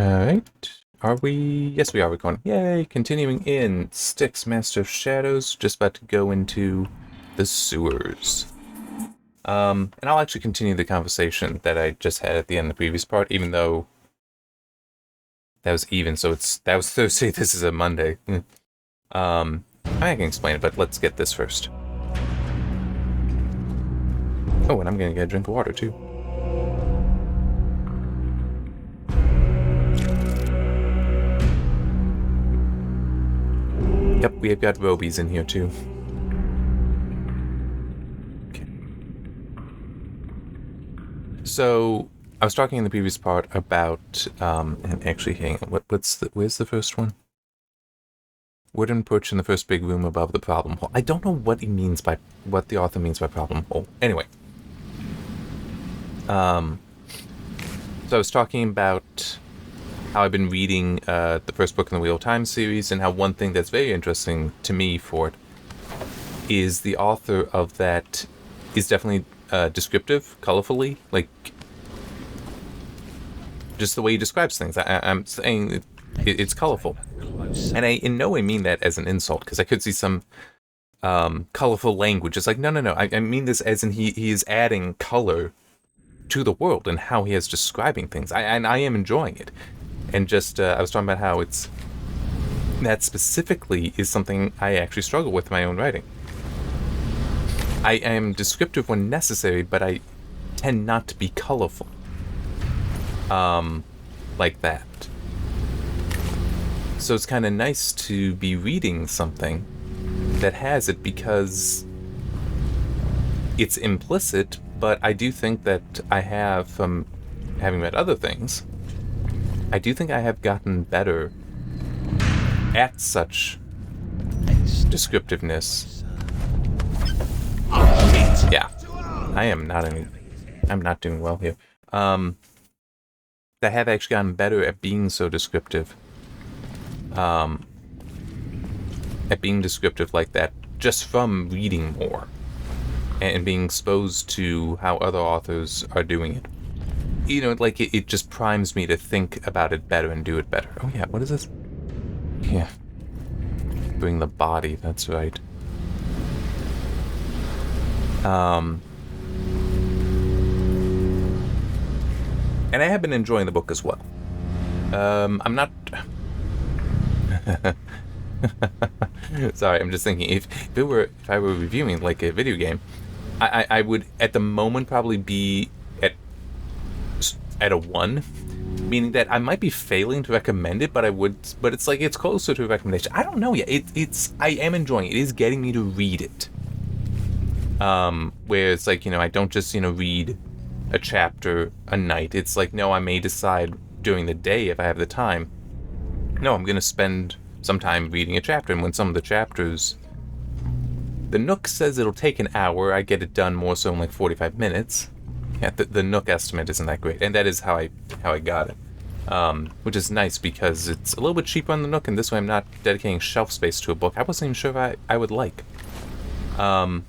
Alright. Are we? Yes, we are recording. Yay! Continuing in Styx, Master of Shadows. Just about to go into the sewers. And I'll actually continue the conversation that I just had at the end of the previous part, even though that was even, so that was Thursday, this is a Monday. I can explain it, but let's get this first. Oh, and I'm gonna get a drink of water, too. Yep, we have got Roabies in here, too. Okay. So, I was talking in the previous part about, and actually, hang on, where's the first one? Wooden perch in the first big room above the problem hole. I don't know what the author means by problem hole. Anyway. So I was talking about how I've been reading the first book in the Wheel of Time series, and how one thing that's very interesting to me for it is the author of that is definitely descriptive, colorfully, like just the way he describes things. I'm saying it's colorful, and I in no way mean that as an insult, because I could see some colorful language. It's like no. I mean this as in he is adding color to the world and how he is describing things. I am enjoying it. And just, I was talking about how that specifically is something I actually struggle with in my own writing. I am descriptive when necessary, but I tend not to be colorful. Like that. So it's kind of nice to be reading something that has it, because it's implicit, but I do think that I have, from having read other things, I do think I have gotten better at such descriptiveness. Yeah, I'm not doing well here. I have actually gotten better at being so descriptive. At being descriptive like that, just from reading more and being exposed to how other authors are doing it. You know, like, it just primes me to think about it better and do it better. Oh yeah, what is this? Yeah. Bring the body, that's right. And I have been enjoying the book as well. I'm not... Sorry, I'm just thinking, if I were reviewing, like, a video game, I would, at the moment, probably be at a 1, meaning that I might be failing to recommend it, but it's like, it's closer to a recommendation. I don't know yet. I am enjoying it. It is getting me to read it. Where it's like, I don't just, read a chapter a night. It's like, no, I may decide during the day, if I have the time, no, I'm going to spend some time reading a chapter. And when some of the chapters, the Nook says it'll take an hour, I get it done more so in like 45 minutes. Yeah, the Nook estimate isn't that great, and that is how I got it. Which is nice, because it's a little bit cheaper on the Nook, and this way I'm not dedicating shelf space to a book I wasn't even sure if I would like. I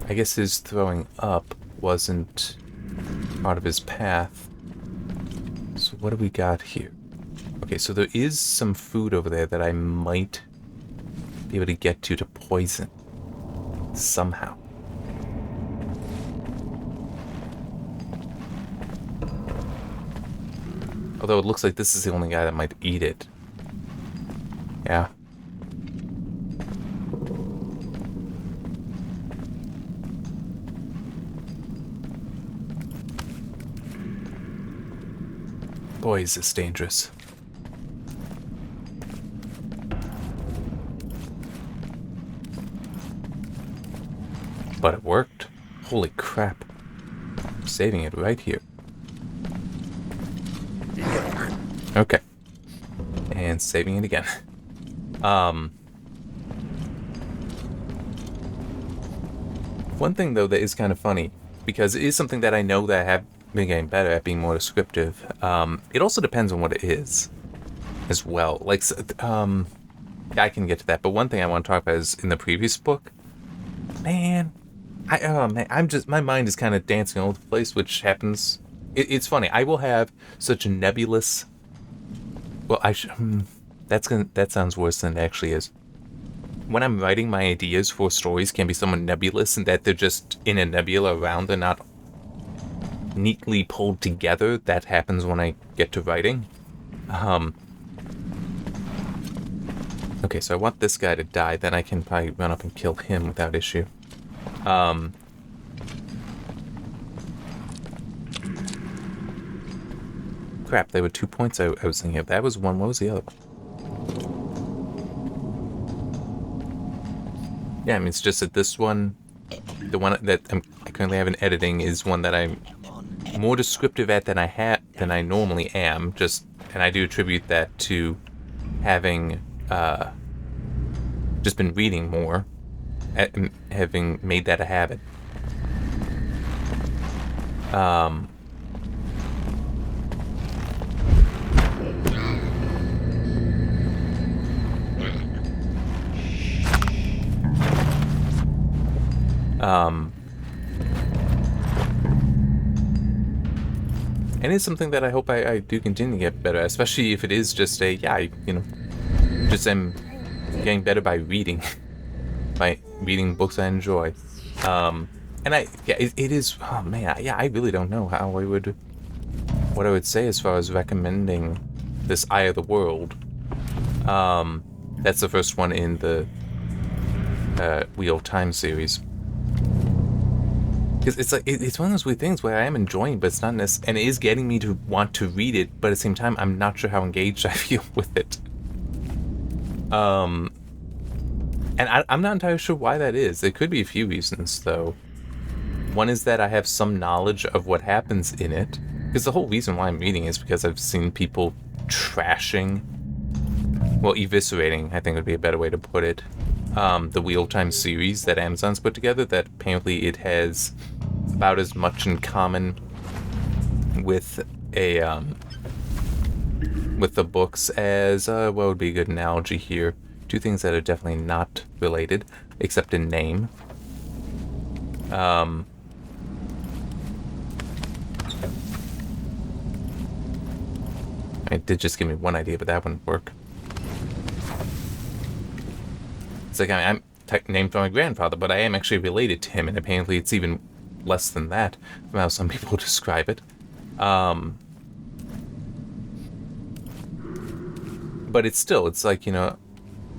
guess his throwing up wasn't part of his path. So what do we got here? Okay, so there is some food over there that I might be able to get to poison somehow. Although it looks like this is the only guy that might eat it. Yeah. Boy, is this dangerous. But it worked. Holy crap. I'm saving it right here. Okay. And saving it again. One thing, though, that is kind of funny, because it is something that I know that I have been getting better at, being more descriptive. It also depends on what it is as well. Like, I can get to that, but one thing I want to talk about is in the previous book, man, Oh man, my mind is kind of dancing all over the place, which happens. It's funny. I will have such a nebulous. Well, that sounds worse than it actually is. When I'm writing, my ideas for stories can be somewhat nebulous, and that they're just in a nebula around and not neatly pulled together. That happens when I get to writing. Okay, so I want this guy to die, then I can probably run up and kill him without issue. Crap, there were 2 points I was thinking of. That was one. What was the other one? Yeah, I mean, it's just that this one, the one that I currently have in editing, is one that I'm more descriptive at than I normally am. And I do attribute that to having just been reading more, and having made that a habit. And it's something that I hope I do continue to get better at, especially if it is just just am getting better by reading, by reading books I enjoy. It is, oh man, I really don't know what I would say as far as recommending this Eye of the World. That's the first one in the Wheel of Time series. Because it's one of those weird things where I am enjoying, but it's not and it is getting me to want to read it, but at the same time, I'm not sure how engaged I feel with it. And I'm not entirely sure why that is. There could be a few reasons, though. One is that I have some knowledge of what happens in it, because the whole reason why I'm reading is because I've seen people trashing, well, eviscerating, I think would be a better way to put it, the Wheel of Time series that Amazon's put together, that apparently it has about as much in common with with the books as, what would be a good analogy here? Two things that are definitely not related, except in name. It did just give me one idea, but that wouldn't work. It's like I'm named for my grandfather, but I am actually related to him, and apparently it's even less than that, from how some people describe it. But it's like,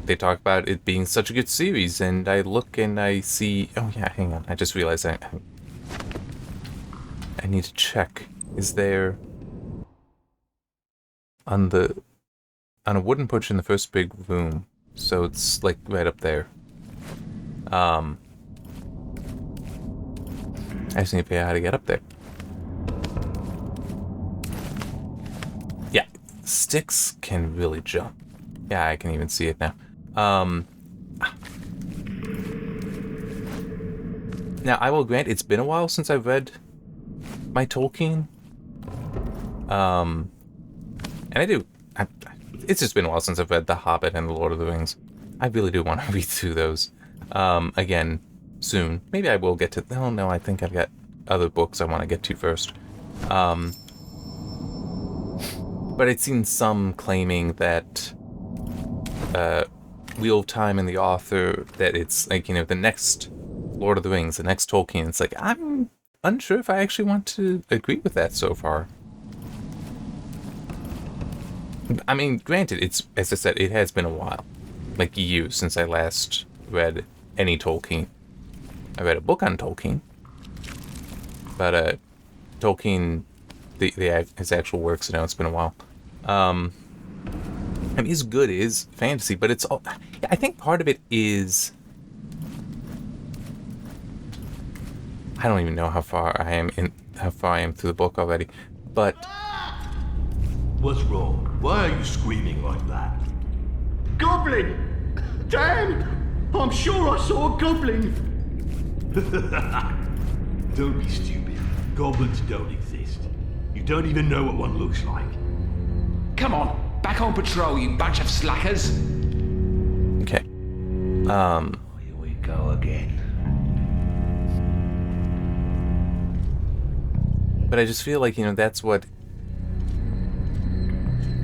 they talk about it being such a good series, and I look and I see, oh yeah, hang on, I just realized I need to check. Is there on a wooden porch in the first big room, so it's like right up there. I just need to figure out how to get up there. Yeah, Styx can really jump. Yeah, I can even see it now. Now, I will grant it's been a while since I've read my Tolkien. And it's just been a while since I've read The Hobbit and The Lord of the Rings. I really do want to read through those again soon. Maybe I will get to... Oh, no, I think I've got other books I want to get to first. But I'd seen some claiming that Wheel of Time and the author, that it's like, the next Lord of the Rings, the next Tolkien. It's like, I'm unsure if I actually want to agree with that so far. I mean, granted, it's, as I said, it has been a while. Like years since I last read any Tolkien. I read a book on Tolkien. But, Tolkien, his actual works, it's been a while. I mean, his good is fantasy, but it's all... I think part of it is... I don't even know how far I am through the book already, but... What's wrong? Why are you screaming like that? Goblin! Dan! I'm sure I saw a goblin! Don't be stupid. Goblins don't exist. You don't even know what one looks like. Come on, back on patrol, you bunch of slackers! Okay. Here we go again. But I just feel like, that's what...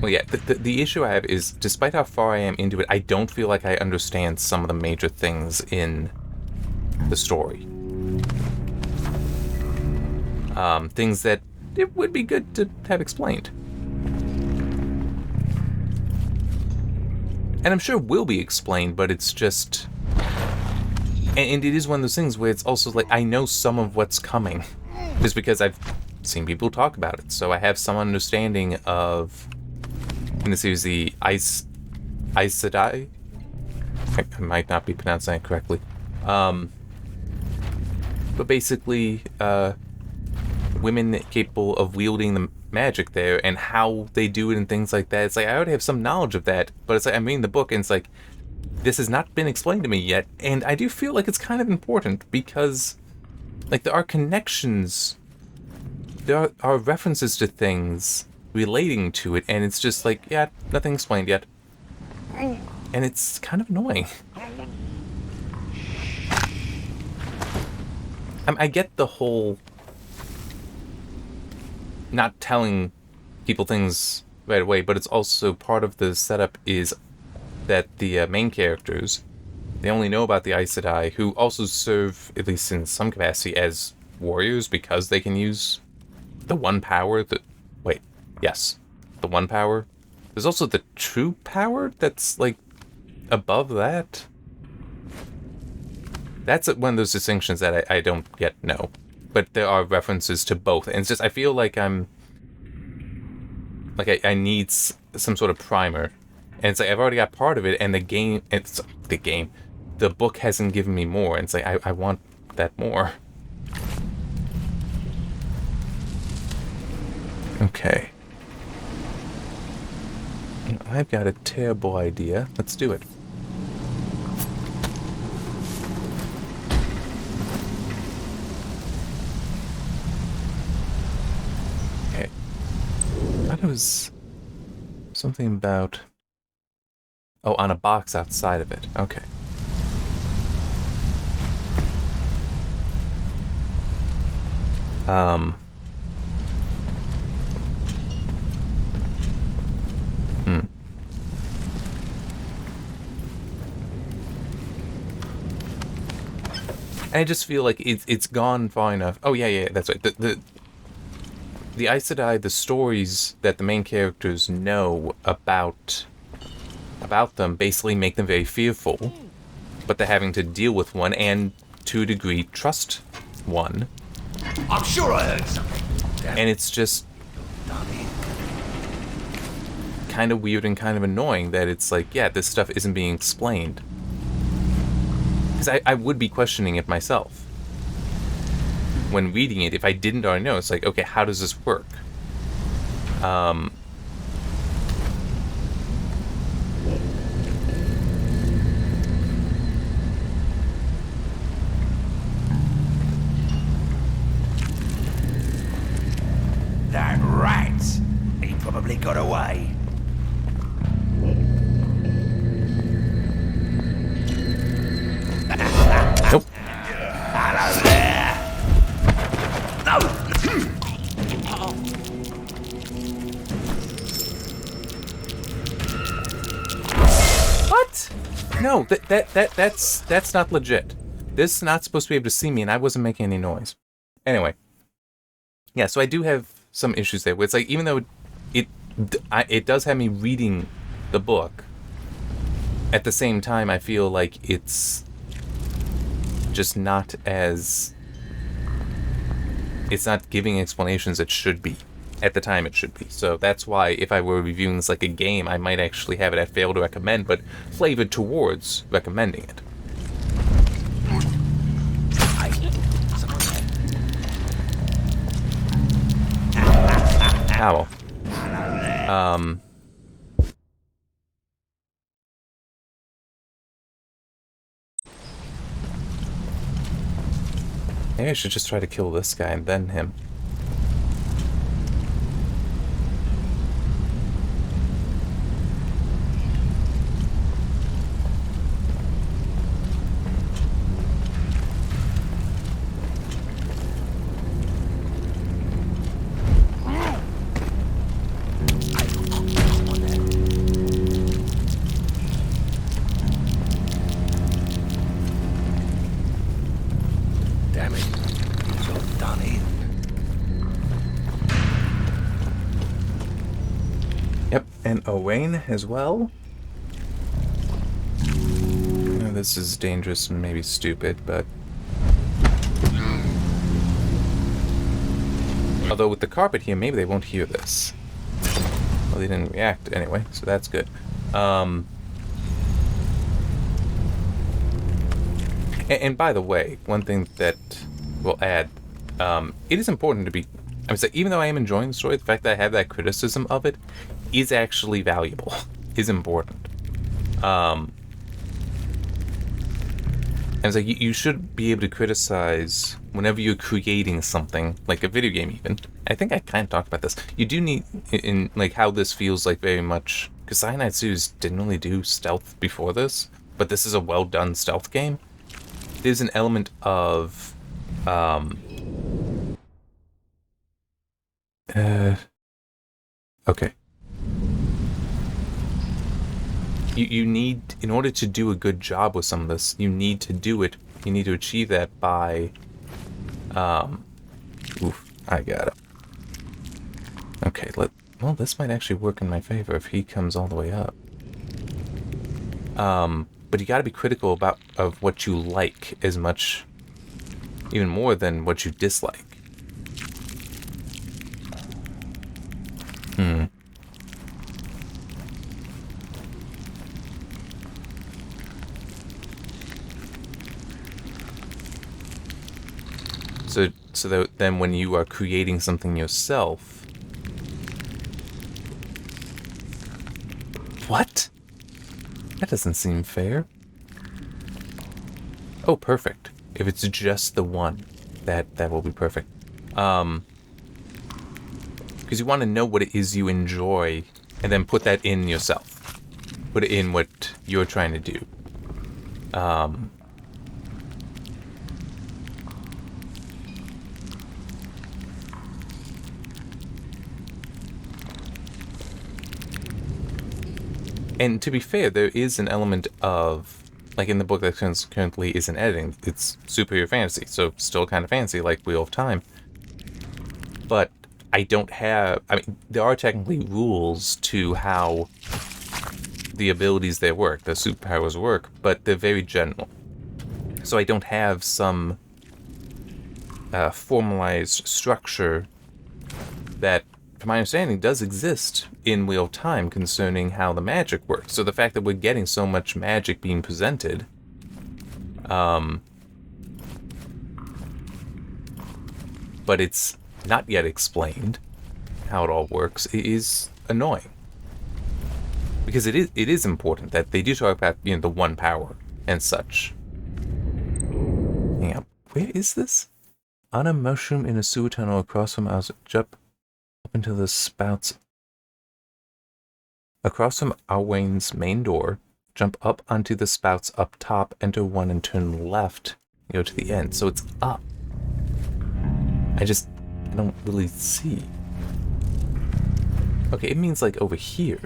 Well, yeah, the issue I have is, despite how far I am into it, I don't feel like I understand some of the major things in the story. Things that it would be good to have explained. And I'm sure will be explained, but it's just... And it is one of those things where it's also like, I know some of what's coming. Just because I've seen people talk about it. So I have some understanding of... In the series, the Aes Sedai? I might not be pronouncing it correctly. But basically, women capable of wielding the magic there and how they do it and things like that. It's like, I already have some knowledge of that, but it's like, I'm reading the book and it's like, this has not been explained to me yet, and I do feel like it's kind of important because, like, there are connections, there are references to things relating to it, and it's just like, yeah, nothing explained yet. And it's kind of annoying. I get the whole not telling people things right away, but it's also part of the setup is that the main characters, they only know about the Aes Sedai, who also serve, at least in some capacity, as warriors because they can use the one power that... Wait, yes. The one power. There's also the true power that's, like, above that. That's one of those distinctions that I don't yet know. But there are references to both. And it's just, I feel like I'm... Like, I need some sort of primer. And it's like, I've already got part of it, and the book hasn't given me more. And it's like, I want that more. Okay. I've got a terrible idea. Let's do it. Okay. I thought it was something about... Oh, on a box outside of it. Okay. I just feel like it's gone far enough. Oh yeah, that's right. The Aes Sedai, the stories that the main characters know about them basically make them very fearful, but they're having to deal with one and, to a degree, trust one. I'm sure I heard something. And it's just kind of weird and kind of annoying that it's like, yeah, this stuff isn't being explained. Because I would be questioning it myself when reading it if I didn't already know. It's like, okay, how does this work? That rat! He probably got away. Nope. Hello there! No! What? No, that's not legit. This is not supposed to be able to see me, and I wasn't making any noise. Anyway. Yeah, so I do have some issues there. Where it's like, even though it does have me reading the book, at the same time, I feel like it's just not as... It's not giving explanations it should be. At the time it should be. So that's why if I were reviewing this like a game, I might actually have it at fail to recommend, but flavored towards recommending it. Owl. Maybe I should just try to kill this guy and then him. done it. Yep, and Owain as well. Now, this is dangerous and maybe stupid, but... Although with the carpet here, maybe they won't hear this. Well, they didn't react anyway, so that's good. And by the way, one thing that we'll add, it is important to be... I would say, even though I am enjoying the story, the fact that I have that criticism of it is actually valuable, is important. And it's like, you should be able to criticize whenever you're creating something, like a video game even. I think I kind of talked about this. You do need, in like, how this feels like very much... Because Cyanide Studios didn't really do stealth before this, but this is a well-done stealth game. There's an element of... Okay. You need, in order to do a good job with some of this, you need to do it, you need to achieve that by, oof, I got it. Okay, well, this might actually work in my favor if he comes all the way up. But you gotta be critical of what you like as much, even more than what you dislike. So that then when you are creating something yourself... What? That doesn't seem fair. Oh, perfect. If it's just the one, that will be perfect. Because you want to know what it is you enjoy, and then put that in yourself. Put it in what you're trying to do. And to be fair, there is an element of, like in the book that currently is in editing, it's superior fantasy, so still kind of fantasy, like Wheel of Time. But I don't have, I mean, there are technically rules to how the abilities there work, the superpowers work, but they're very general. So I don't have some formalized structure that, from my understanding, does exist in Wheel of Time concerning how the magic works. So the fact that we're getting so much magic being presented, but it's not yet explained how it all works, is annoying. Because it is important that they do talk about, you know, the one power and such. Hang on, where is this? On a mushroom in a sewer tunnel across from our jump up into the spouts. Across from Owain's main door, jump up onto the spouts up top, enter one and turn left, go to the end. So it's up. I don't really see. Okay, it means like over here.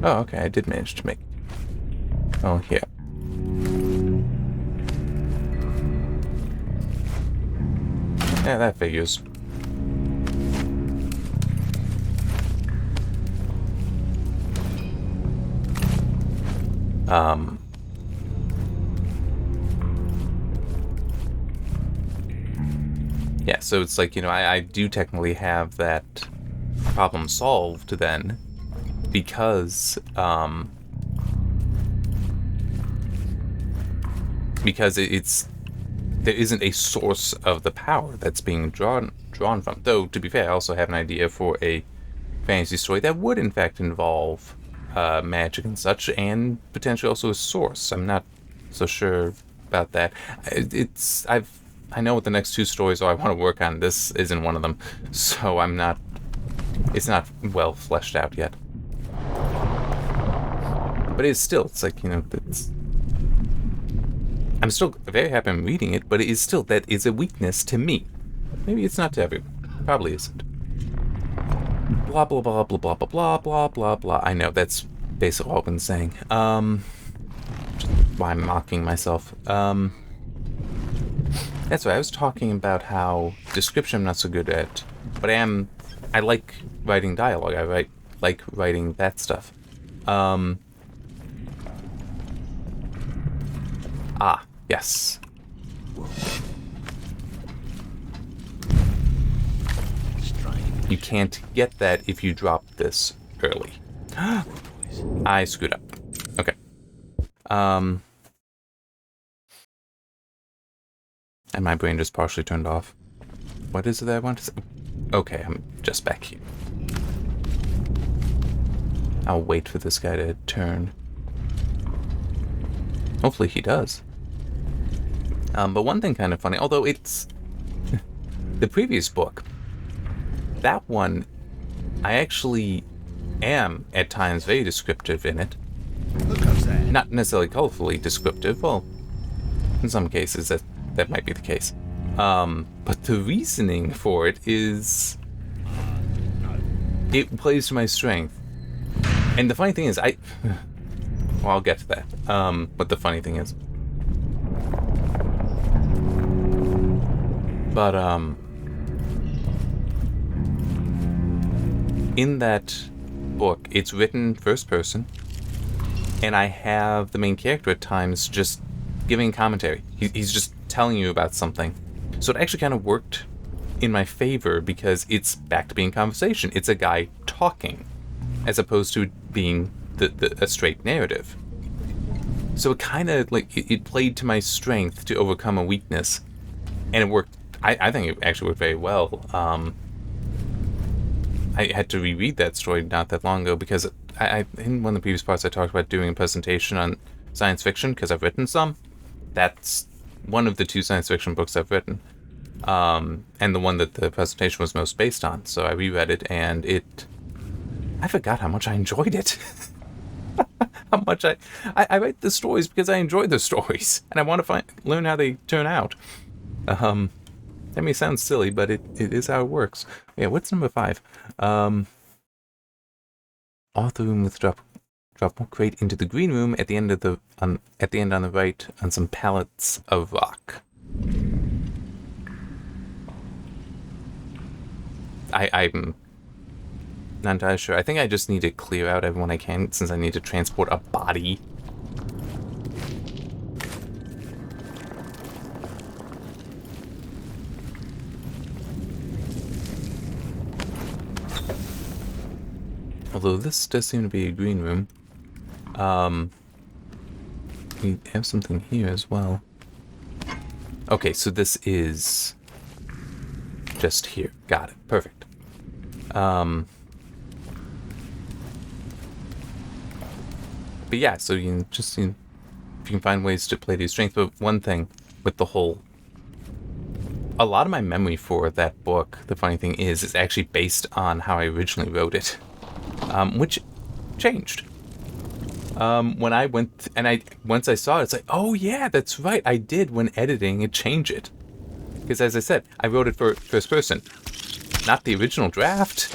Oh, okay, I did manage to make it. Oh, here. Yeah, that figures. Yeah, so it's like, you know, I do technically have that problem solved then, because it's there isn't a source of the power that's being drawn from. Though, to be fair, I also have an idea for a fantasy story that would in fact involve magic and such, and potentially also a source. I'm not so sure about that. I know what the next two stories are I want to work on. This isn't one of them, so it's not well fleshed out yet. But it's like, you know, I'm still very happy I'm reading it, but it is still, that is a weakness to me. Maybe it's not to everyone. Probably isn't. Blah, blah, blah, blah, blah, blah, blah, blah, blah, blah. I know, that's basically all I've been saying. why I'm mocking myself. That's right, I was talking about how description I'm not so good at, but I like writing dialogue. Like writing that stuff. Yes. You can't get that if you drop this early. I screwed up. Okay. And my brain just partially turned off. What is it that I want to say? Okay, I'm just back here. I'll wait for this guy to turn. Hopefully he does. But one thing kind of funny, although it's the previous book, that one, I actually am at times very descriptive in it. Not necessarily colorfully descriptive, well, in some cases that might be the case. But the reasoning for it is, it plays to my strength. And the funny thing is, well, I'll get to that. What the funny thing is. But, in that book, it's written first person, and I have the main character at times just giving commentary. He's just telling you about something. So it actually kind of worked in my favor because it's back to being conversation. It's a guy talking, as opposed to being a straight narrative. So it kind of, like, it played to my strength to overcome a weakness, and it worked. I think it actually worked very well. I had to reread that story not that long ago because in one of the previous parts I talked about doing a presentation on science fiction because I've written some. That's one of the 2 science fiction books I've written, and the one that the presentation was most based on. So I reread it, and I forgot how much I enjoyed it. How much I write the stories because I enjoy the stories, and I want to learn how they turn out. That may sound silly, but it is how it works. Yeah, what's number 5? Author room with drop one crate into the green room at the end on the right on some pallets of rock. I'm not entirely sure. I think I just need to clear out everyone I can since I need to transport a body. Although this does seem to be a green room. We have something here as well. Okay, so this is just here. Got it. Perfect. But yeah, so you can just if you can find ways to play to your strength. But one thing with the whole, a lot of my memory for that book, the funny thing is actually based on how I originally wrote it, which changed. When I went and once I saw it, it's like, oh yeah, that's right. I did when editing it change it, because as I said, I wrote it for first person, not the original draft.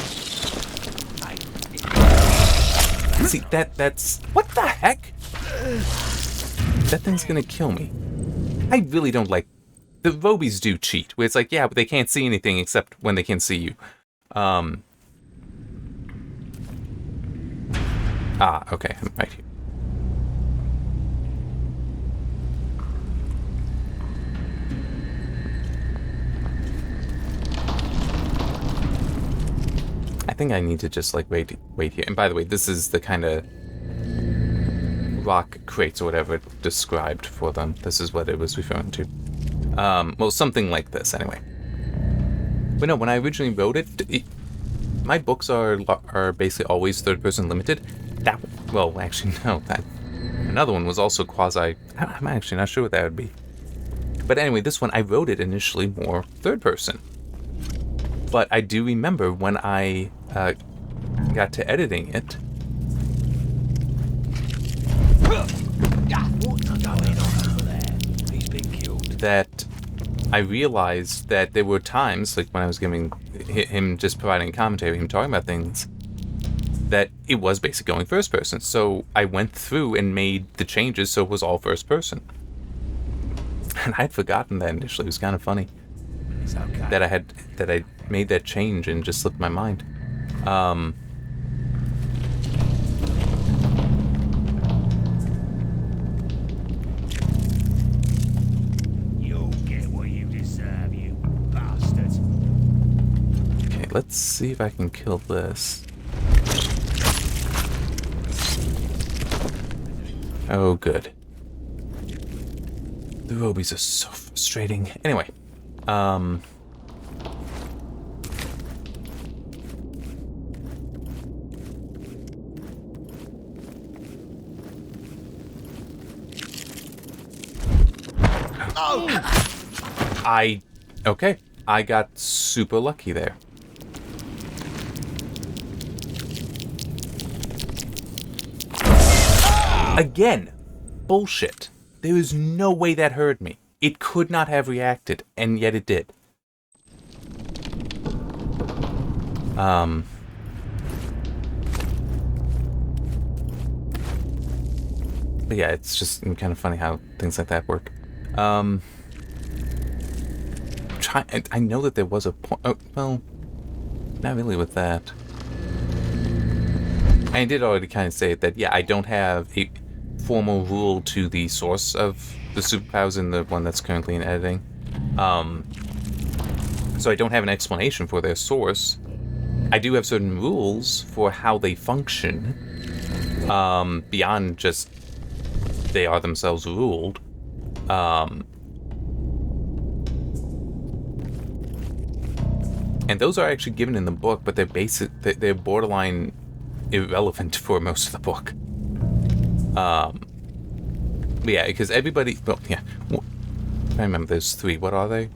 See, that's... What the heck? That thing's gonna kill me. I really don't like... The Roabies do cheat, where it's like, yeah, but they can't see anything except when they can see you. Okay, I'm right here. I think I need to just, like, wait here. And by the way, this is the kind of rock crates or whatever it described for them. This is what it was referring to. Well, something like this, anyway. But no, when I originally wrote it, my books are basically always third-person limited. Well, actually, no. Another one was also quasi... I'm actually not sure what that would be. But anyway, this one, I wrote it initially more third-person. But I do remember when I got to editing it, that I realized that there were times, like when I was giving him just providing commentary, him talking about things, that it was basically going first person. So I went through and made the changes so it was all first person. And I'd forgotten that initially. It was kind of funny that I made that change and just slipped my mind. You'll get what you deserve, you bastard. Okay, let's see if I can kill this. Oh, good. The Roabies are so frustrating. Anyway, okay, I got super lucky there. Again, bullshit. There is no way that hurt me. It could not have reacted, and yet it did. But yeah, it's just kind of funny how things like that work. I know that there was a point. Oh, well, not really with that. I did already kind of say that, yeah, I don't have a formal rule to the source of the superpowers in the one that's currently in editing. So I don't have an explanation for their source. I do have certain rules for how they function, beyond just they are themselves ruled. And those are actually given in the book, but they're borderline irrelevant for most of the book. Yeah, because everybody... Well, yeah. I remember there's 3. What are they?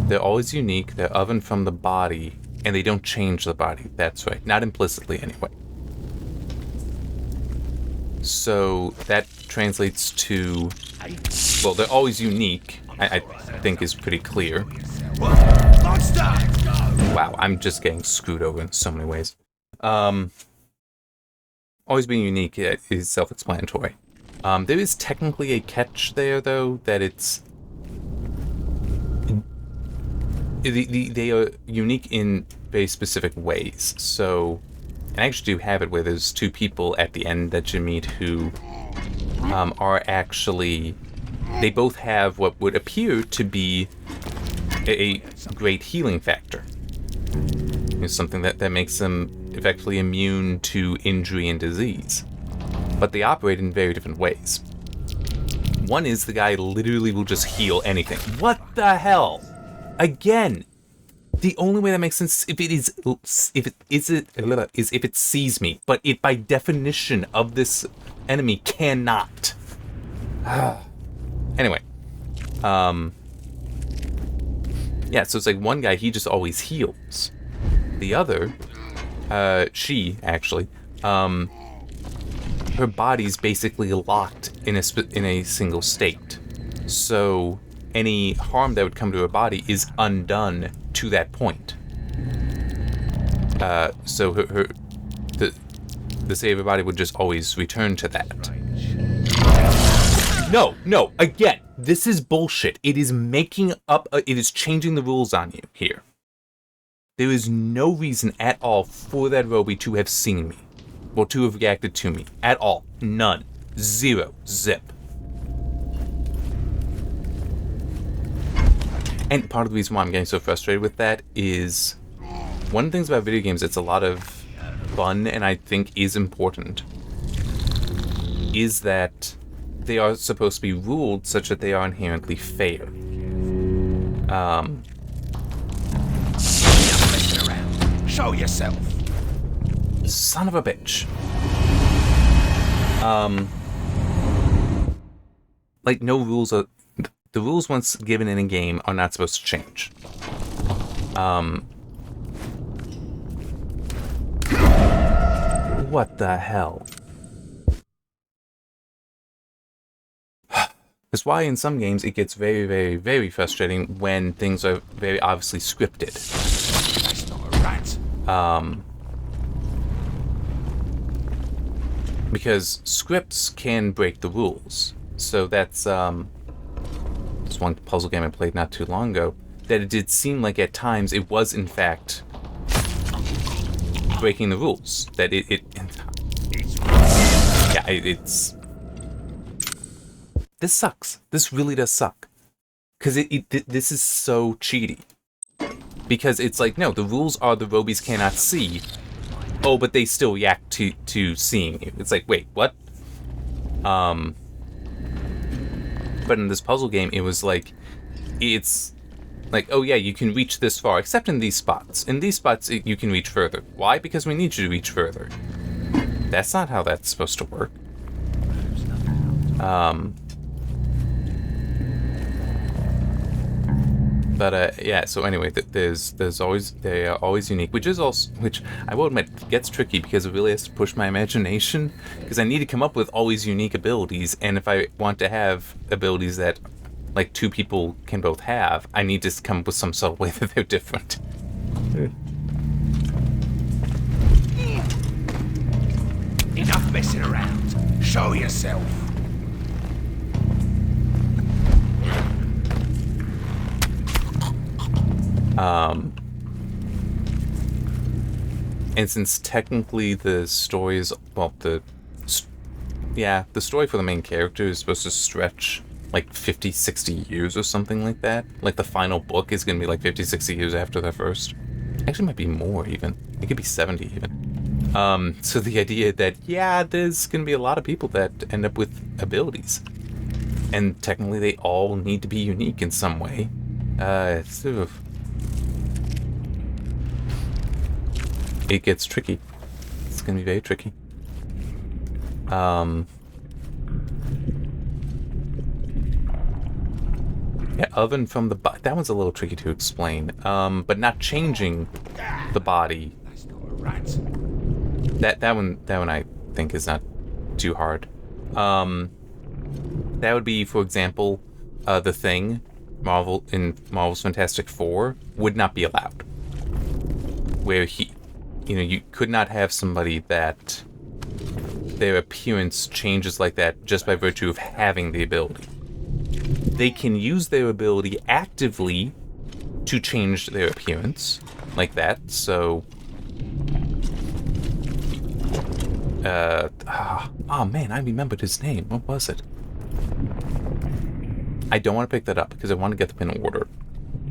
They're always unique, they're oven from the body, and they don't change the body. That's right. Not implicitly, anyway. So, that translates to... Well, they're always unique, I think is pretty clear. Wow, I'm just getting screwed over in so many ways. Always being unique is self-explanatory. There is technically a catch there, though, that it's... They are unique in very specific ways. So, I actually do have it where there's 2 people at the end that you meet who are actually... They both have what would appear to be a great healing factor. It's something that makes them effectively immune to injury and disease. But they operate in very different ways. One is the guy literally will just heal anything. What the hell? Again, the only way that makes sense if it sees me, but it by definition of this enemy cannot. Anyway, yeah, so it's like one guy, he just always heals. The other, she actually, her body's basically locked in a single state. So any harm that would come to her body is undone to that point. So the state of her body would just always return to that. No, again, this is bullshit. It is making up, it is changing the rules on you here. There is no reason at all for that Roby to have seen me. Or to have reacted to me. At all. None. 0. Zip. And part of the reason why I'm getting so frustrated with that is... One of the things about video games that's a lot of fun, and I think is important, is that they are supposed to be ruled such that they are inherently fair. Show yourself. Son of a bitch. Like, no rules are... The rules once given in a game are not supposed to change. What the hell? That's why in some games it gets very, very, very frustrating when things are very obviously scripted. That's not a rat. because scripts can break the rules. So that's this one puzzle game I played not too long ago, that it did seem like at times it was in fact breaking the rules. That it's this sucks. This really does suck. Because this is so cheaty. Because it's like, no, the rules are the Roabies cannot see. Oh, but they still react to seeing you. It's like, wait, what? But in this puzzle game, it was like, it's like, oh yeah, you can reach this far, except in these spots. In these spots, you can reach further. Why? Because we need you to reach further. That's not how that's supposed to work. But yeah. So anyway, there's always, they are always unique, which I will admit gets tricky because it really has to push my imagination, because I need to come up with always unique abilities, and if I want to have abilities that like two people can both have, I need to come up with some sort of way that they're different. Enough messing around. Show yourself. And since technically the stories, well, the story for the main character is supposed to stretch like 50, 60 years or something like that. Like the final book is going to be like 50, 60 years after the first. Actually, it might be more even. It could be 70 even. So the idea that, yeah, there's going to be a lot of people that end up with abilities. And technically they all need to be unique in some way. It gets tricky. It's going to be very tricky. Yeah, oven from the body. That one's a little tricky to explain. But not changing the body. That's not a rat. That one I think is not too hard. That would be, for example, the Thing, Marvel's Fantastic Four, would not be allowed. Where you could not have somebody that their appearance changes like that just by virtue of having the ability. They can use their ability actively to change their appearance like that, so... oh man, I remembered his name. What was it? I don't want to pick that up because I want to get them in order.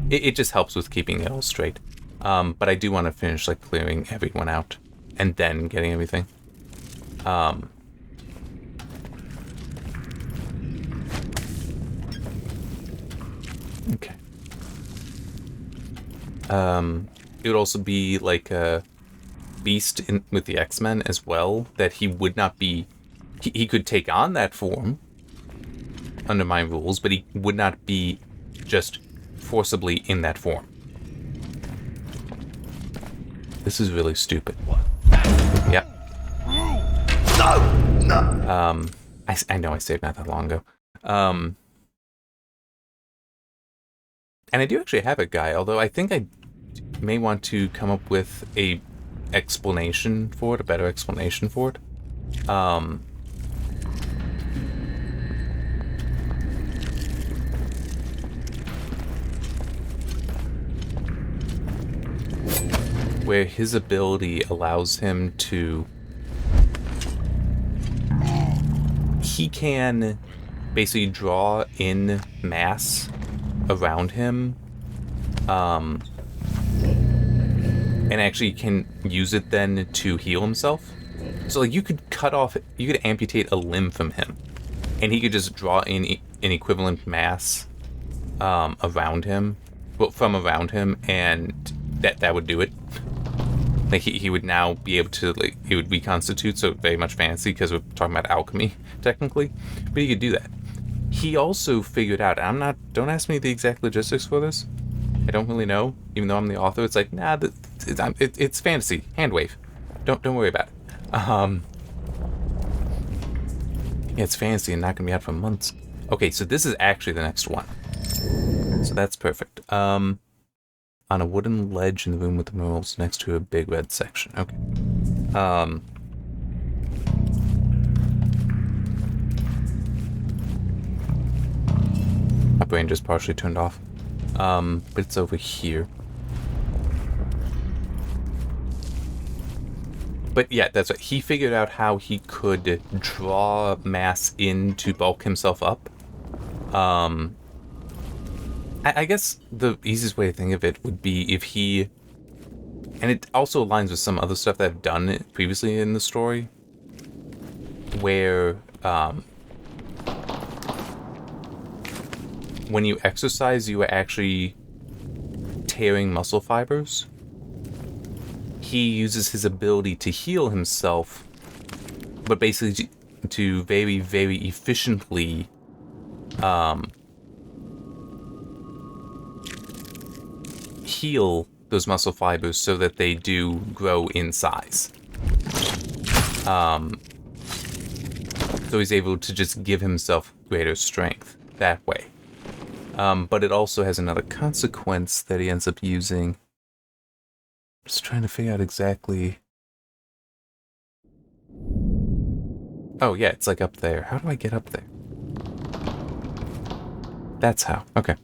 It just helps with keeping it all straight. But I do want to finish like clearing everyone out and then getting everything. Okay. It would also be like a Beast with the X-Men as well, that he would not be... He could take on that form under my rules, but he would not be just forcibly in that form. This is really stupid. Yep. No! I know I saved not that long ago. And I do actually have a guy, although I think I may want to come up with a explanation for it, a better explanation for it. Where his ability allows him to... He can basically draw in mass around him, and actually can use it then to heal himself. So like you could amputate a limb from him, and he could just draw in an equivalent mass around him, well, from around him, and that would do it. Like he would now be able to, like, he would reconstitute, so very much fancy because we're talking about alchemy technically, but he could do that. He also figured out, don't ask me the exact logistics for this. I don't really know, even though I'm the author. It's like, nah, it's fantasy. Hand wave. Don't worry about it. Yeah, it's fantasy and not gonna be out for months. Okay, so this is actually the next one. So that's perfect. On a wooden ledge in the room with the murals next to a big red section. Okay. brain just partially turned off. But it's over here. But yeah, that's what he figured out, how he could draw mass in to bulk himself up. I guess the easiest way to think of it would be if he, and it also aligns with some other stuff that I've done previously in the story, where when you exercise, you are actually tearing muscle fibers. He uses his ability to heal himself, but basically to very, very efficiently heal those muscle fibers so that they do grow in size. So he's able to just give himself greater strength that way. But it also has another consequence that he ends up using. Just trying to figure out exactly. Oh yeah, it's like up there. How do I get up there? That's how. Okay.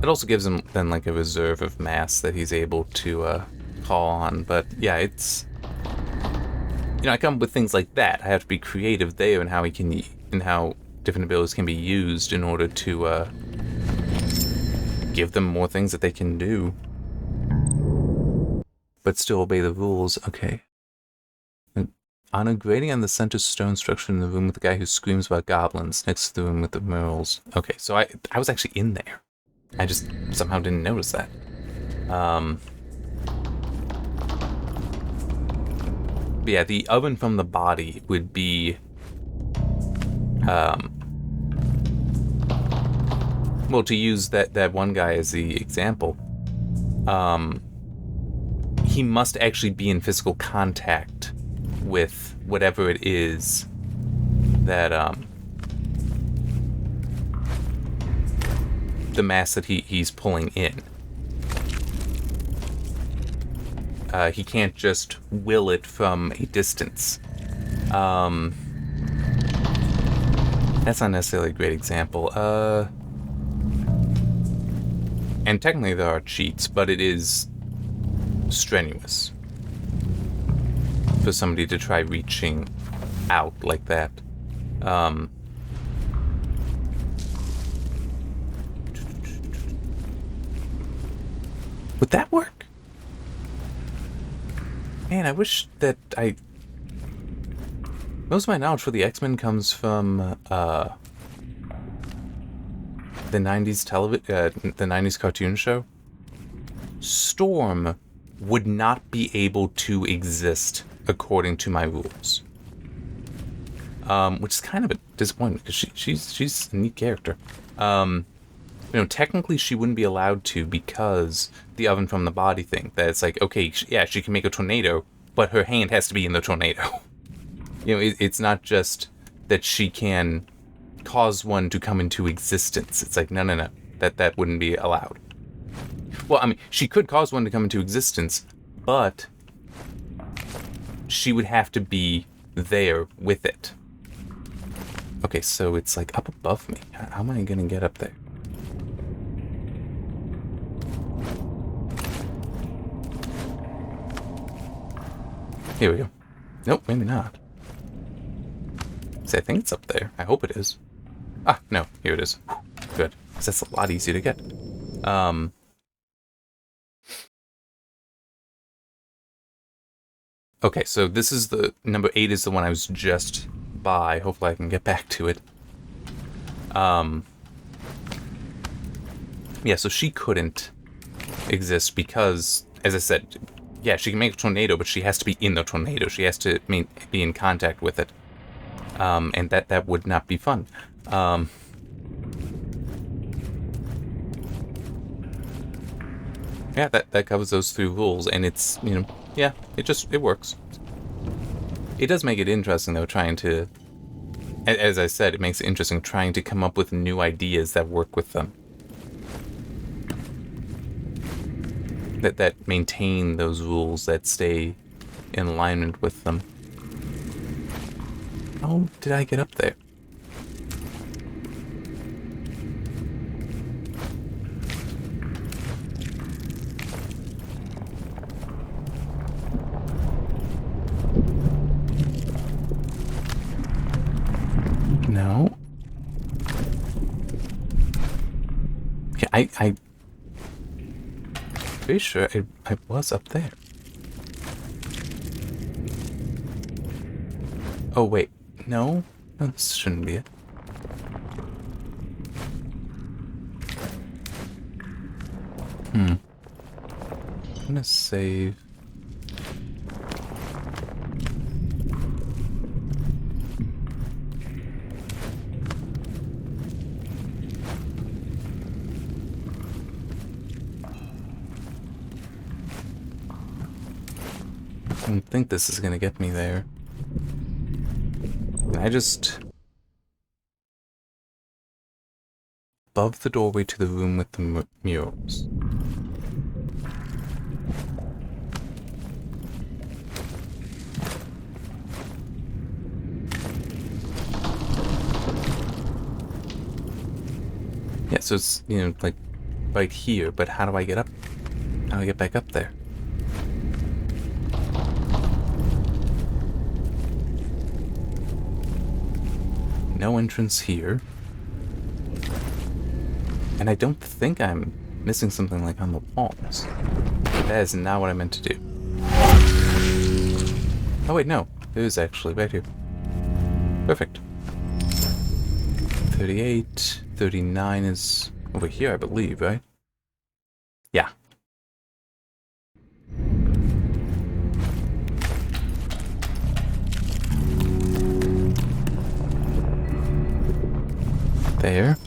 It also gives him then like a reserve of mass that he's able to call on. But yeah, it's, I come up with things like that. I have to be creative there in how he can, in how different abilities can be used in order to give them more things that they can do, but still obey the rules. Okay. On a grating on the center stone structure in the room with the guy who screams about goblins, next to the room with the murals. Okay, so I was actually in there. I just somehow didn't notice that. But yeah, the oven from the body would be, well, to use that one guy as the example, he must actually be in physical contact with whatever it is that, the mass that he's pulling in. He can't just will it from a distance. That's not necessarily a great example. And technically there are cheats, but it is strenuous for somebody to try reaching out like that. Would that work? Man, I wish that most of my knowledge for the X-Men comes from the 90s the 90s cartoon show. Storm would not be able to exist according to my rules. Which is kind of a disappointment because she's a neat character. Technically she wouldn't be allowed to because the oven from the body thing. That it's like, okay, yeah, she can make a tornado, but her hand has to be in the tornado. It's not just that she can cause one to come into existence. It's like, no. That wouldn't be allowed. Well, I mean, she could cause one to come into existence, but she would have to be there with it. Okay, so it's like up above me. How am I gonna get up there? Here we go. Nope, maybe not. See, I think it's up there. I hope it is. Ah, no, here it is. Good, because that's a lot easier to get. Okay, so this is the number 8 is the one I was just by. Hopefully I can get back to it. Yeah, so she couldn't exist because, as I said, yeah, she can make a tornado, but she has to be in the tornado. She has to be in contact with it. And that would not be fun. Yeah, that covers those 3 rules, and it's, yeah, it works. It does make it interesting, though, trying to, as I said, it makes it interesting trying to come up with new ideas that work with them. That maintain those rules, that stay in alignment with them. How did I get up there? No. Okay, I pretty sure I was up there. Oh, wait. No? No, this shouldn't be it. I'm gonna save. I don't think this is gonna get me there. Can I just... above the doorway to the room with the murals. Yeah, so it's, you know, like, right here, but how do I get up? How do I get back up there? No entrance here. And I don't think I'm missing something like on the walls. That is not what I meant to do. Oh wait, no. It is actually right here. Perfect. 38, 39 is over here, I believe, right? Yeah. There.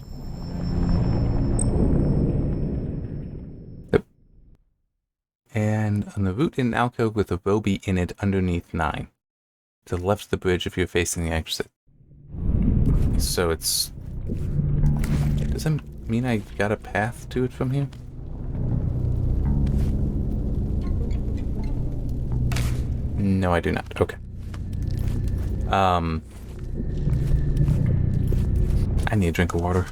Yep. And on the route in an alcove with a Roabie in it underneath 9. To the left of the bridge if you're facing the exit. So it's... does that mean I got a path to it from here? No, I do not. Okay. I need a drink of water.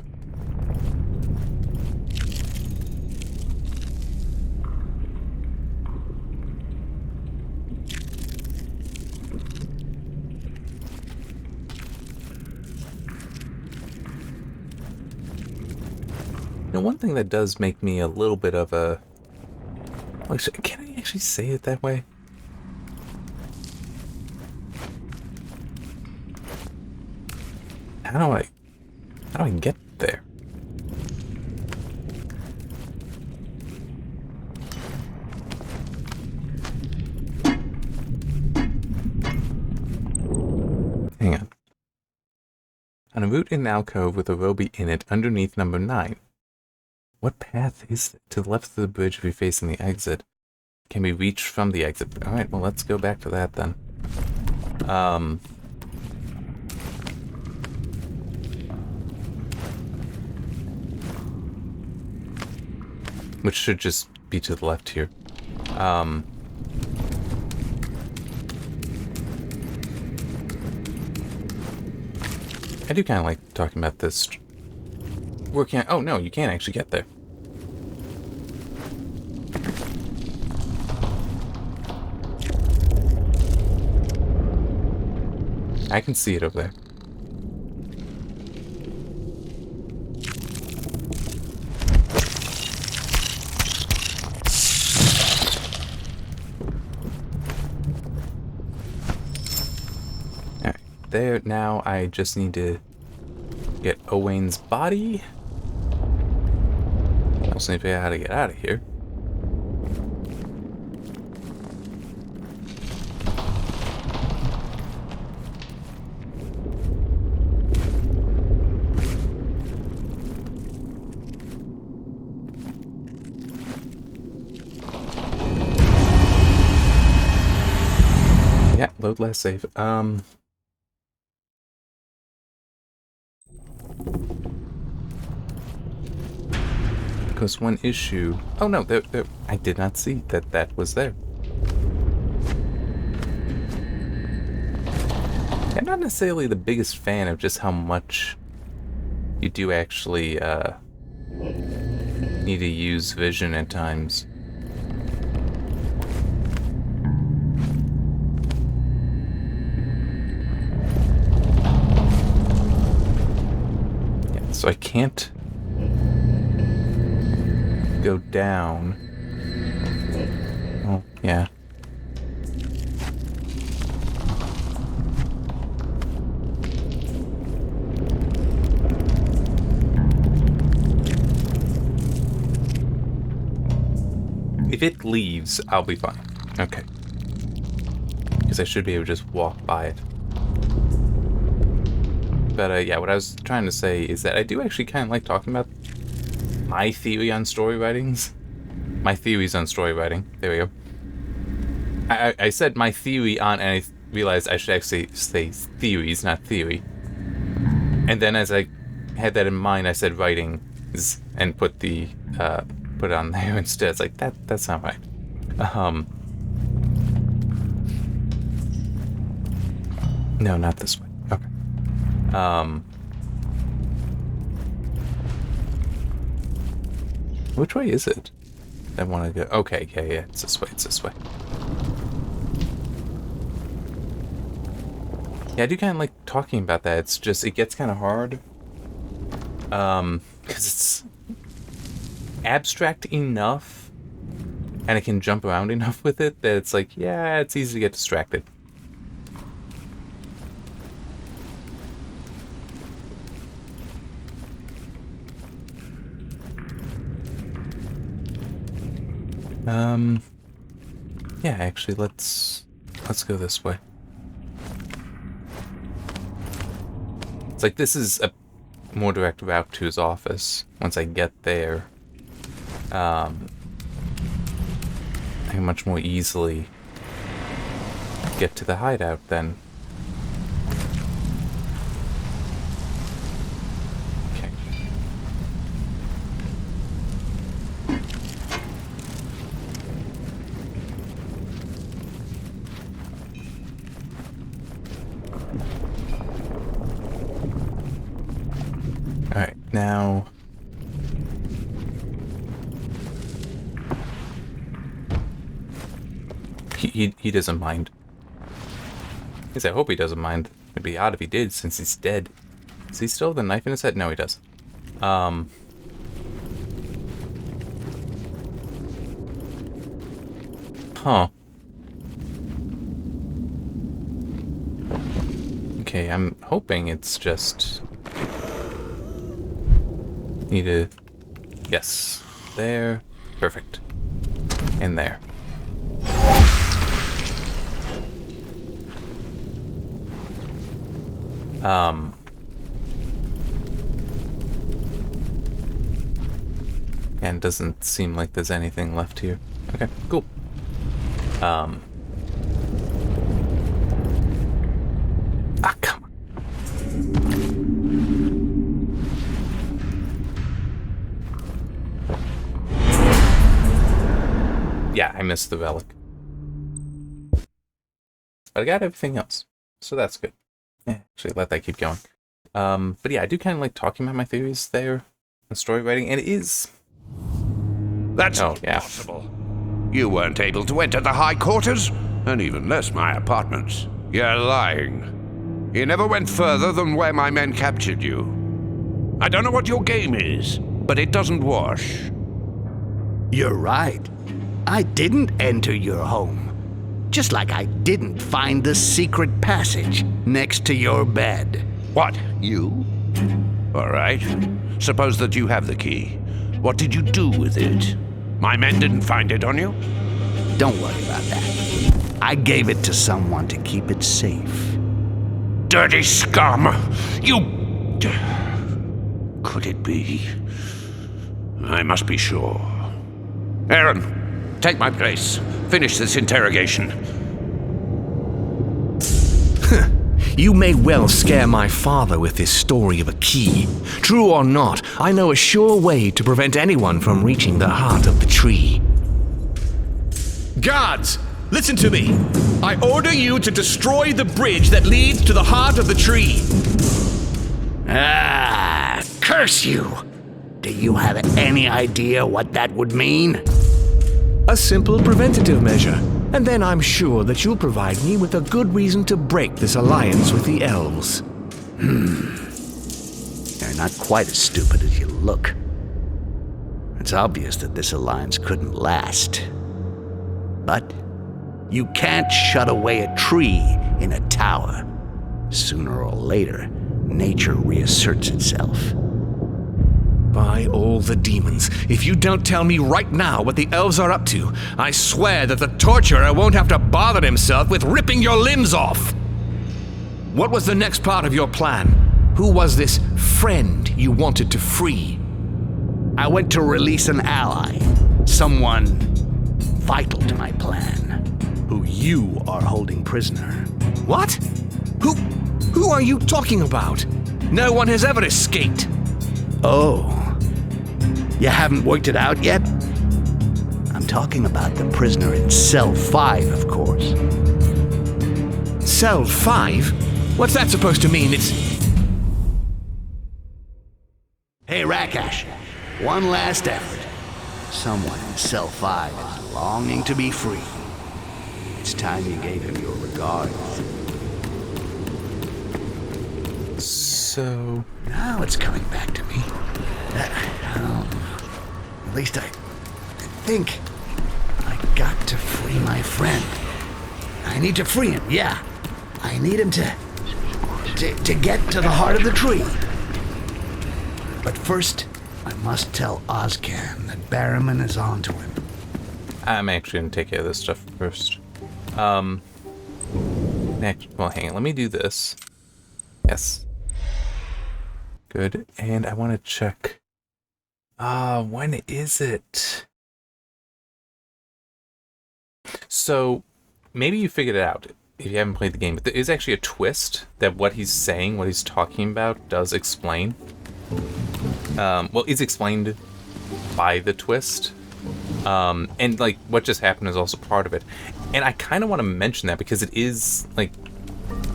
You know, one thing that does make me a little bit of a... actually, can I actually say it that way? How do I get there? Hang on. On a route in an alcove with a Roabie in it underneath number 9. What path is it? To the left of the bridge if you're facing the exit. Can be reached from the exit. Alright, well let's go back to that then. Which should just be to the left here. I do kind of like talking about this. Working on... oh no, you can't actually get there. I can see it over there. Alright, there. Now I just need to get Owain's body. I also need to figure out how to get out of here. Yeah, load last save. Because one issue... oh no, there, I did not see that was there. I'm not necessarily the biggest fan of just how much you do actually need to use vision at times. So I can't go down. Oh, yeah. If it leaves, I'll be fine. Okay. Because I should be able to just walk by it. But yeah, what I was trying to say is that I do actually kind of like talking about my theory on story writings. My theories on story writing. There we go. I said my theory on, and I realized I should actually say theories, not theory. And then as I had that in mind, I said writings and put the put it on there instead. It's like that's not right. No, not this way. Okay. Which way is it? I want to go. Okay, yeah, it's this way. It's this way. Yeah, I do kind of like talking about that. It's just it gets kind of hard, because it's abstract enough, and it can jump around enough with it that it's like, yeah, it's easy to get distracted. Yeah, actually, let's go this way. It's like this is a more direct route to his office. Once I get there, I can much more easily get to the hideout then. Okay. Alright, now... He doesn't mind. At least I hope he doesn't mind. It'd be odd if he did, since he's dead. Does he still have the knife in his head? No, he does. Huh. Okay, I'm hoping it's just... Need to... Yes. There. Perfect. And there. And doesn't seem like there's anything left here. Okay, cool. Come on. Yeah, I missed the relic. But I got everything else, so that's good. Yeah, actually, let that keep going. But yeah, I do kind of like talking about my theories there, and story writing, and it is... That's Oh, not yeah. possible. You weren't able to enter the high quarters, and even less my apartments. You're lying. You never went further than where my men captured you. I don't know what your game is, but it doesn't wash. You're right. I didn't enter your home. Just like I didn't find the secret passage next to your bed. What, you? All right. Suppose that you have the key. What did you do with it? My men didn't find it on you? Don't worry about that. I gave it to someone to keep it safe. Dirty scum! You... Could it be? I must be sure. Aaron, take my place. Finish this interrogation. You may well scare my father with this story of a key. True or not, I know a sure way to prevent anyone from reaching the heart of the tree. Guards, listen to me. I order you to destroy the bridge that leads to the heart of the tree. Ah, curse you! Do you have any idea what that would mean? A simple preventative measure, and then I'm sure that you'll provide me with a good reason to break this alliance with the elves. You're not quite as stupid as you look. It's obvious that this alliance couldn't last. But you can't shut away a tree in a tower. Sooner or later, nature reasserts itself. By all the demons, if you don't tell me right now what the elves are up to, I swear that the torturer won't have to bother himself with ripping your limbs off! What was the next part of your plan? Who was this friend you wanted to free? I went to release an ally, someone vital to my plan, who you are holding prisoner. What? Who are you talking about? No one has ever escaped. Oh, you haven't worked it out yet? I'm talking about the prisoner in Cell 5, of course. Cell 5? What's that supposed to mean? Hey, Rakash, one last effort. Someone in Cell 5 is longing to be free. It's time you gave him your regards. So... Now it's coming back to me. At least I think I got to free my friend. I need to free him, yeah. I need him to get to the heart of the tree. But first, I must tell Ozcan that Barrowman is on to him. I'm actually going to take care of this stuff first. Next, well, hang on. Let me do this. Yes. Good. And I want to check. When is it? So, maybe you figured it out if you haven't played the game. But there is actually a twist that what he's saying, what he's talking about, does explain. Well, it's explained by the twist. And, like, what just happened is also part of it. And I kind of want to mention that because it is, like,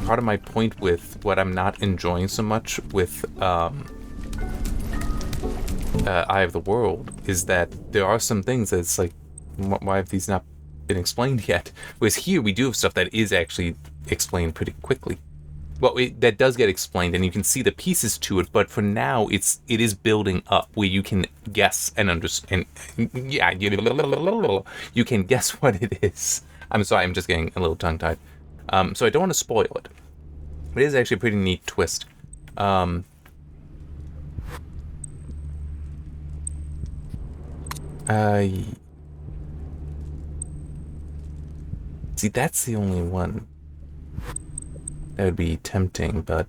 part of my point with what I'm not enjoying so much with Eye of the World is that there are some things that's like, why have these not been explained yet? Whereas here we do have stuff that is actually explained pretty quickly. Well, that does get explained, and you can see the pieces to it. But for now, it is building up where you can guess and understand. Yeah, you can guess what it is. I'm sorry, I'm just getting a little tongue-tied. So I don't want to spoil it. But it is actually a pretty neat twist. See, that's the only one that would be tempting, but...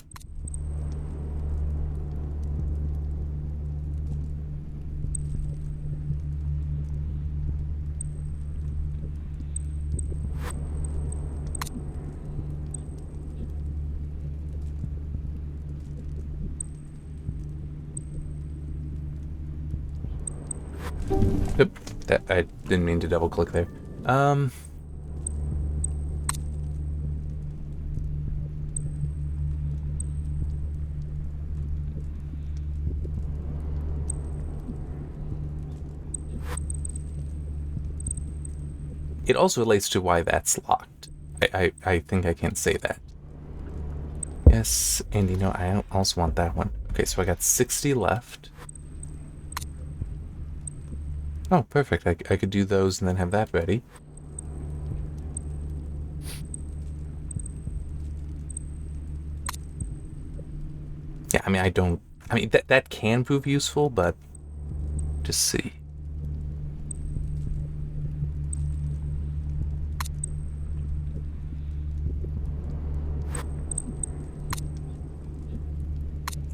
Oop, that I didn't mean to double click there. It also relates to why that's locked. I think I can say that. Yes, and you know, I also want that one. Okay, so I got 60 left. Oh, perfect. I could do those and then have that ready. Yeah, I mean, that can prove useful, but just see.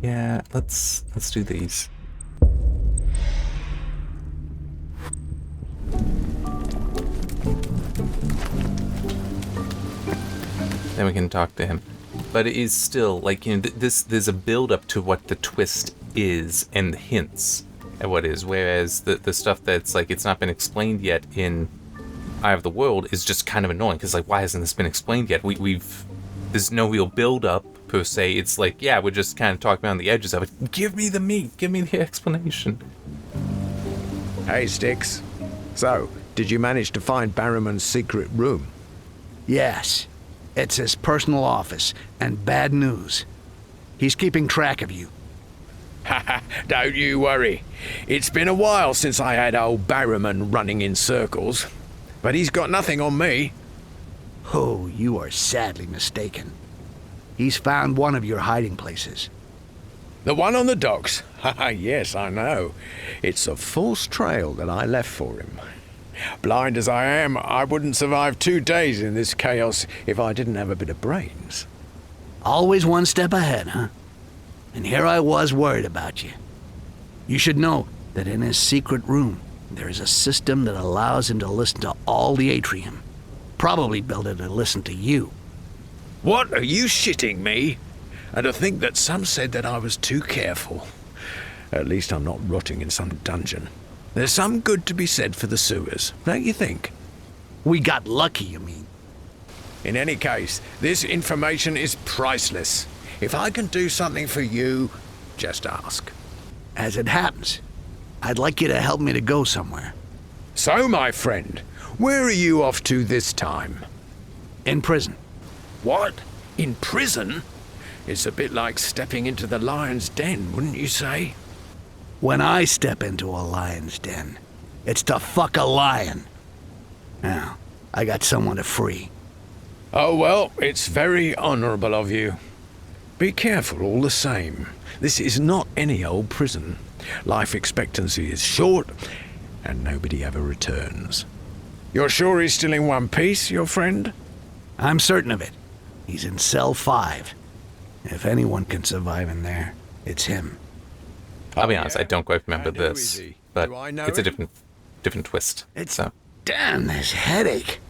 Yeah, let's do these. Then we can talk to him. But it is still, like, you know, there's a build-up to what the twist is and the hints at what is, whereas the stuff that's, like, it's not been explained yet in Eye of the World is just kind of annoying, because, like, why hasn't this been explained yet? There's no real build-up, per se. It's like, yeah, we're just kind of talking around the edges of it. Give me the meat. Give me the explanation. Hey, Styx. So, did you manage to find Barrowman's secret room? Yes. It's his personal office, and bad news. He's keeping track of you. Don't you worry. It's been a while since I had old Barrowman running in circles. But he's got nothing on me. Oh, you are sadly mistaken. He's found one of your hiding places. The one on the docks? Yes, I know. It's a false trail that I left for him. Blind as I am, I wouldn't survive 2 days in this chaos if I didn't have a bit of brains. Always one step ahead, huh? And here I was worried about you. You should know that in his secret room, there is a system that allows him to listen to all the atrium. Probably built it to listen to you. What, are you shitting me? And to think that some said that I was too careful. At least I'm not rotting in some dungeon. There's some good to be said for the sewers, don't you think? We got lucky, you mean? In any case, this information is priceless. If I can do something for you, just ask. As it happens, I'd like you to help me to go somewhere. So, my friend, where are you off to this time? In prison. What? In prison? It's a bit like stepping into the lion's den, wouldn't you say? When I step into a lion's den, it's to fuck a lion. Now, I got someone to free. Oh, well, it's very honorable of you. Be careful all the same. This is not any old prison. Life expectancy is short, and nobody ever returns. You're sure he's still in one piece, your friend? I'm certain of it. He's in cell 5. If anyone can survive in there, it's him. I'll be honest, I don't quite remember And who this, is he? but Do I know it's a him? different twist. So Damn, this headache.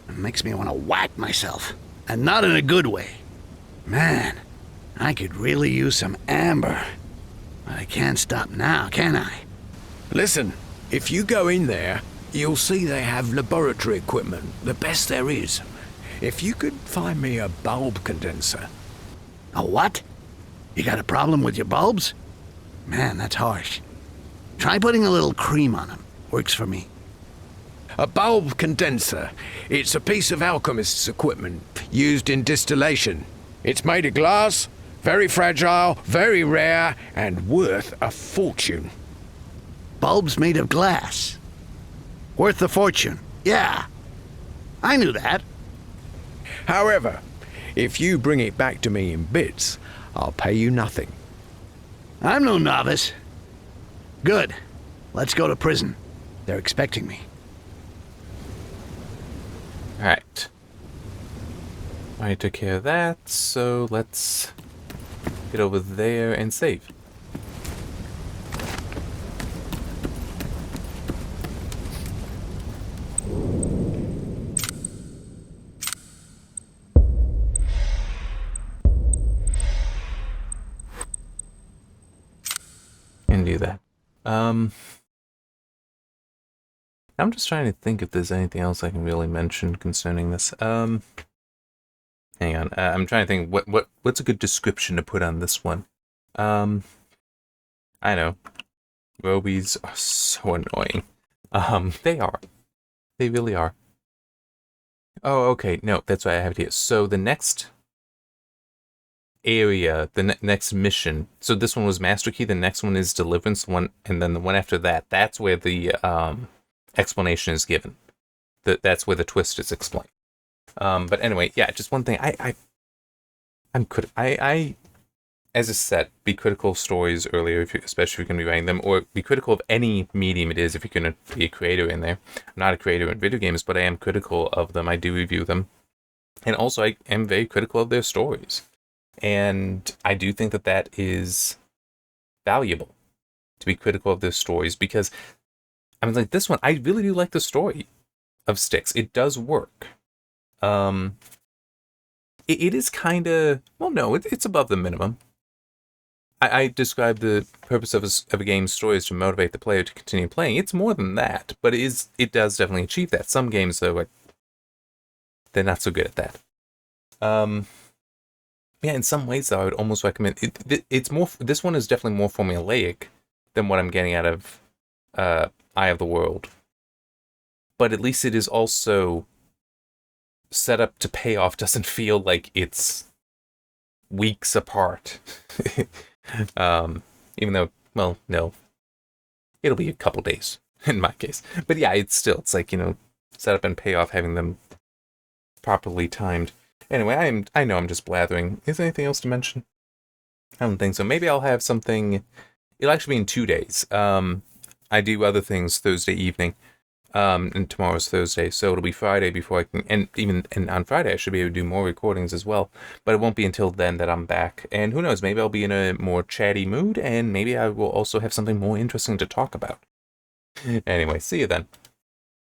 It makes me want to whack myself. And not in a good way. Man, I could really use some amber. But I can't stop now, can I? Listen, if you go in there, you'll see they have laboratory equipment, the best there is. If you could find me a bulb condenser. A what? You got a problem with your bulbs? Man, that's harsh. Try putting a little cream on them. Works for me. A bulb condenser. It's a piece of alchemist's equipment used in distillation. It's made of glass, very fragile, very rare, and worth a fortune. Bulbs made of glass. Worth a fortune. Yeah. I knew that. However, if you bring it back to me in bits, I'll pay you nothing. I'm no novice. Good. Let's go to prison. They're expecting me. alright. I took care of that, so let's get over there and save. And do that. I'm just trying to think if there's anything else I can really mention concerning this. Hang on. I'm trying to think what's a good description to put on this one. I know. Roabies are so annoying. They are. They really are. Oh, okay. No, that's why I have it here. So the next area, the next mission. So this one was Master Key. The next one is Deliverance. One, and then the one after that. That's where the explanation is given. That's where the twist is explained. But anyway, yeah. Just one thing. I as I said, be critical of stories earlier, especially if you're going to be writing them, or be critical of any medium it is if you're going to be a creator in there. I'm not a creator in video games, but I am critical of them. I do review them. And also, I am very critical of their stories. And I do think that is valuable, to be critical of their stories, because, I mean, like this one, I really do like the story of Styx. It does work. It is kind of, well, no, it's above the minimum. I describe the purpose of a game's story is to motivate the player to continue playing. It's more than that, but it does definitely achieve that. Some games, though, they're not so good at that. Yeah, in some ways, though, I would almost recommend it's more. This one is definitely more formulaic than what I'm getting out of Eye of the World, but at least it is also set up to pay off. Doesn't feel like it's weeks apart. Even though well, no. It'll be a couple days in my case. But yeah, it's like, setup and payoff, having them properly timed. Anyway, I know I'm just blathering. Is there anything else to mention? I don't think so. Maybe I'll have something. It'll actually be in 2 days. I do other things Thursday evening. And tomorrow's Thursday, so it'll be Friday before I can, and on Friday I should be able to do more recordings as well, but it won't be until then that I'm back, and who knows, maybe I'll be in a more chatty mood, and maybe I will also have something more interesting to talk about. Anyway, see you then.